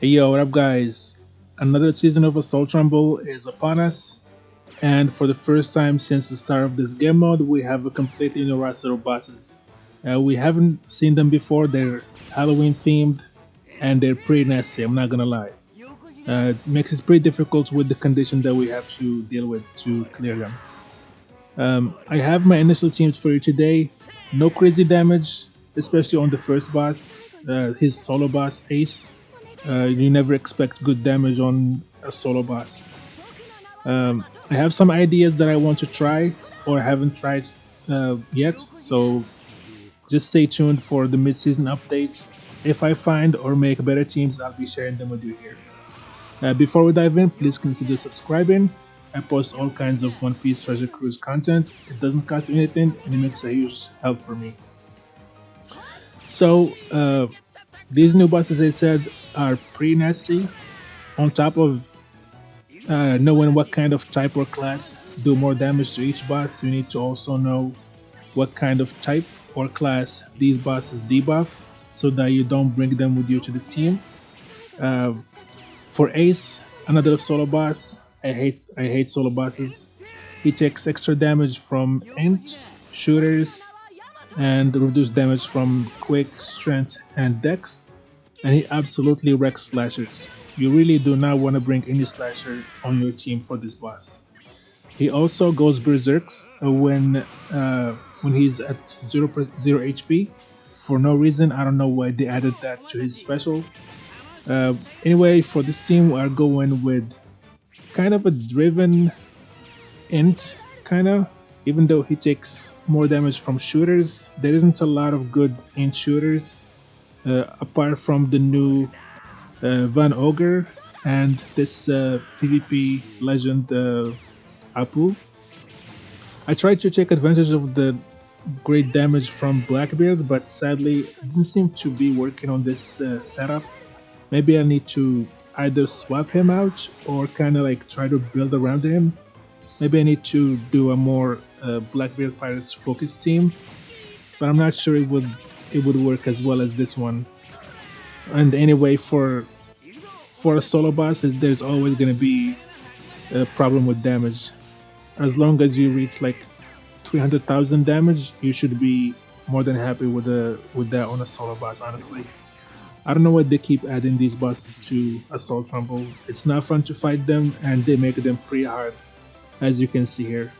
Hey yo, what up, guys? Another season of Assault Rumble is upon us, and for the first time since the start of this game mode, we have a completely new roster of bosses. We haven't seen them before, they're Halloween themed, and they're pretty nasty, I'm not gonna lie. It makes it pretty difficult with the condition that we have to deal with to clear them. I have my initial teams for you today. No crazy damage, especially on the first boss, his solo boss, Ace. You never expect good damage on a solo boss. I have some ideas that I want to try or haven't tried yet, so just stay tuned for the mid-season updates. If I find or make better teams, I'll be sharing them with you here. Before we dive in, please consider subscribing. I post all kinds of One Piece Treasure Cruise content. It doesn't cost you anything, and it makes a huge help for me. So these new bosses, I said, are pretty nasty. On top of knowing what kind of type or class do more damage to each boss, you need to also know what kind of type or class these bosses debuff so that you don't bring them with you to the team. Uh, for Ace, another solo boss, I hate solo bosses. He takes extra damage from int, shooters, and reduced damage from quick, strength, and dex, and he absolutely wrecks slashers. You really do not want to bring any slasher on your team for this boss. He also goes berserks when he's at 0 HP for no reason. I don't know why they added that to his special. Anyway, for this team, we are going with kind of a driven int, kind of. Even though he takes more damage from shooters, there isn't a lot of good int shooters apart from the new Van Ogre and this PvP legend Apu. I tried to take advantage of the great damage from Blackbeard, but sadly, it didn't seem to be working on this setup. Maybe I need to either swap him out or kind of like try to build around him. Maybe I need to do a more Blackbeard Pirates focused team, but I'm not sure it would work as well as this one. And anyway, for a solo boss, there's always gonna be a problem with damage. As long as you reach like 300,000 damage, you should be more than happy with that on a solo boss. Honestly, I don't know why they keep adding these bosses to Assault Rumble. It's not fun to fight them, and they make them pretty hard, as you can see here.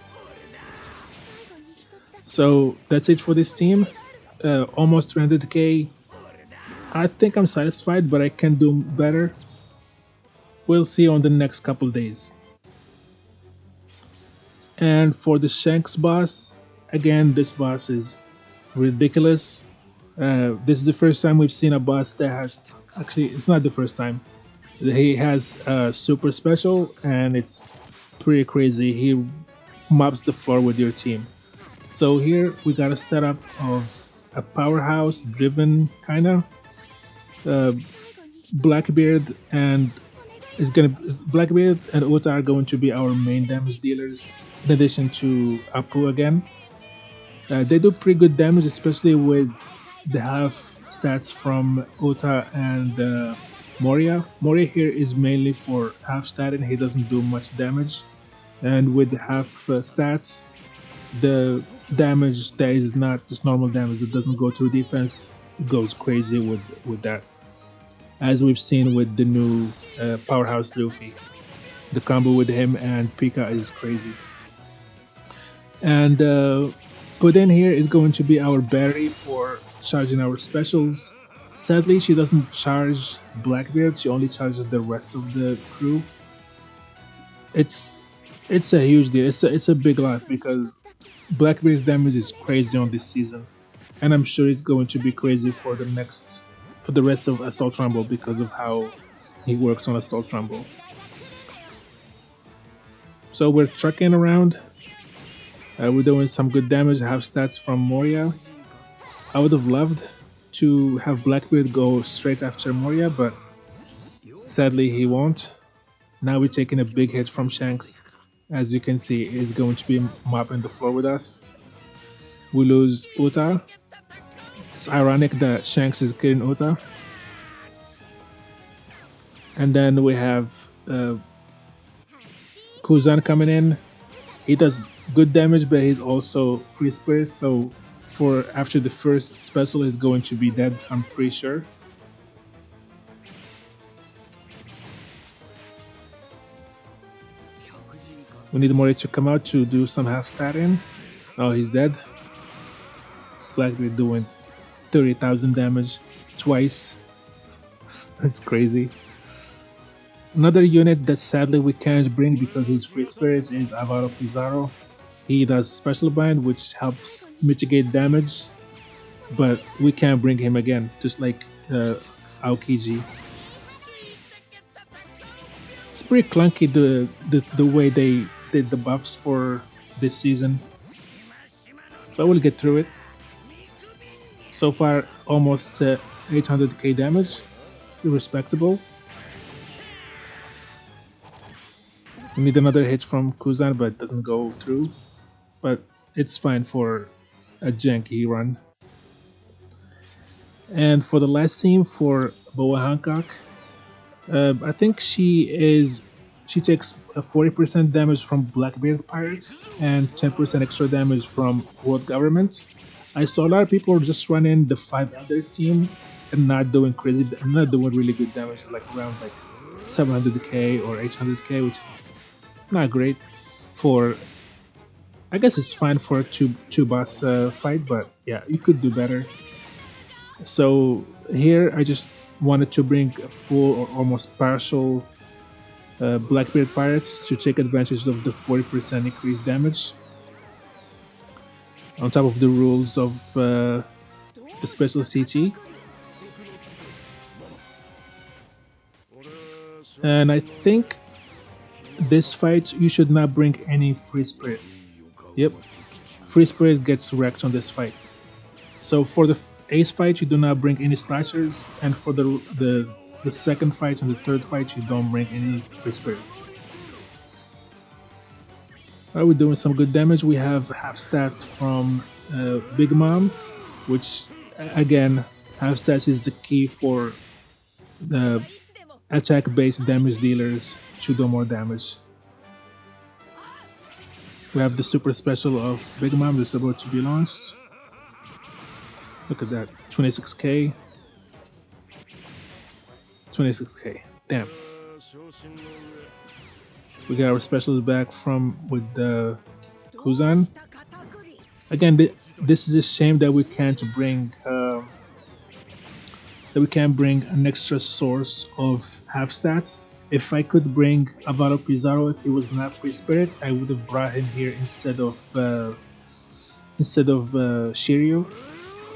So that's it for this team. Almost 300k. I think I'm satisfied, but I can do better. We'll see on the next couple days. And for the Shanks boss, again, this boss is ridiculous. This is the first time we've seen a boss that has, actually, it's not the first time. He has a super special, and it's pretty crazy. He mops the floor with your team. So here we got a setup of a powerhouse driven kind of uh, Blackbeard and Blackbeard and Ota are going to be our main damage dealers, in addition to Apu again. They do pretty good damage, especially with the half stats from Ota and Moria. Moria here is mainly for half stat and he doesn't do much damage. And with half stats, the damage that is not just normal damage that doesn't go through defense goes crazy with that. As we've seen with the new Powerhouse Luffy. The combo with him and Pika is crazy. And put in here is going to be our Barry for charging our specials. Sadly, she doesn't charge Blackbeard, she only charges the rest of the crew. It's it's a huge deal. It's a big loss because Blackbeard's damage is crazy on this season. And I'm sure it's going to be crazy for the rest of Assault Rumble because of how he works on Assault Rumble. So we're trucking around. We're doing some good damage. I have stats from Moria. I would have loved to have Blackbeard go straight after Moria, but sadly he won't. Now we're taking a big hit from Shanks. As you can see, he's going to be mopping the floor with us. We lose Uta. It's ironic that Shanks is killing Uta. And then we have Kuzan coming in. He does good damage, but he's also free spirit. So for after the first special, he's going to be dead. I'm pretty sure. We need Mori to come out to do some half stat in. Oh, he's dead. Blackbeard doing 30,000 damage twice. That's crazy. Another unit that sadly we can't bring because he's free spirit is Avaro Pizarro. He does special bind, which helps mitigate damage, but we can't bring him again, just like Aokiji. It's pretty clunky the way they did the buffs for this season, but we'll get through it. So far, almost 800k damage. Still respectable. We need another hit from Kuzan, but it doesn't go through. But it's fine for a janky run. And for the last team for Boa Hancock, I think she takes a 40% damage from Blackbeard pirates and 10% extra damage from world government. I saw a lot of people just running the 5 other team and not doing crazy, not doing really good damage, like around like 700k or 800k, which is not great for. I guess it's fine for a two boss fight, but yeah, you could do better. So here I just wanted to bring a full or almost partial Blackbeard pirates to take advantage of the 40% increased damage on top of the rules of the special CT. And I think this fight you should not bring any free spirit. Yep, free spirit gets wrecked on this fight. So for the ace fight, you do not bring any slashers, and for the second fight and the third fight, you don't bring any free spirit. Alright, we're doing some good damage. We have half stats from Big Mom, which again, half stats is the key for the attack-based damage dealers to do more damage. We have the super special of Big Mom that's about to be launched. Look at that, 26k. 26k. Damn. We got our specials back from with the Kuzan. Again, this is a shame that we can't bring an extra source of half stats. If I could bring Avaro Pizarro, if he was not free spirit, I would have brought him here instead of Shiryu.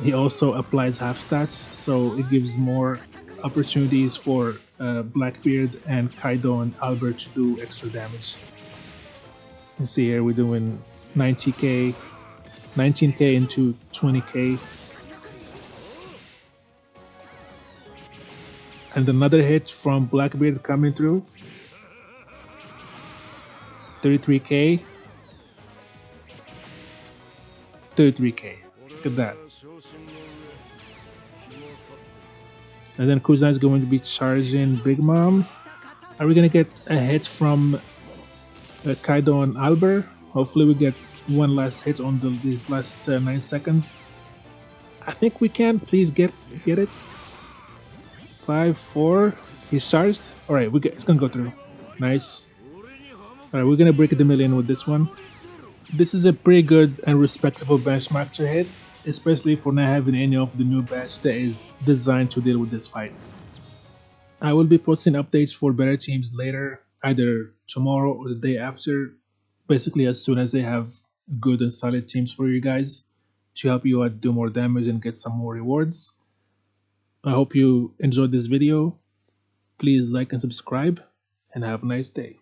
He also applies half stats, so it gives more opportunities for Blackbeard and Kaido and Albert to do extra damage. You see here we're doing 90k, 19k into 20k. And another hit from Blackbeard coming through. 33k. 33k. Look at that. And then Kuzan is going to be charging Big Mom. Are we going to get a hit from Kaido and Albert? Hopefully we get one last hit on these last 9 seconds. I think we can. Please get it. 5, 4. He's charged. Alright, it's going to go through. Nice. Alright, we're going to break the million with this one. This is a pretty good and respectable benchmark to hit, especially for not having any of the new batch that is designed to deal with this fight. I will be posting updates for better teams later, either tomorrow or the day after, basically as soon as they have good and solid teams for you guys to help you out do more damage and get some more rewards. I hope you enjoyed this video. Please like and subscribe, and have a nice day.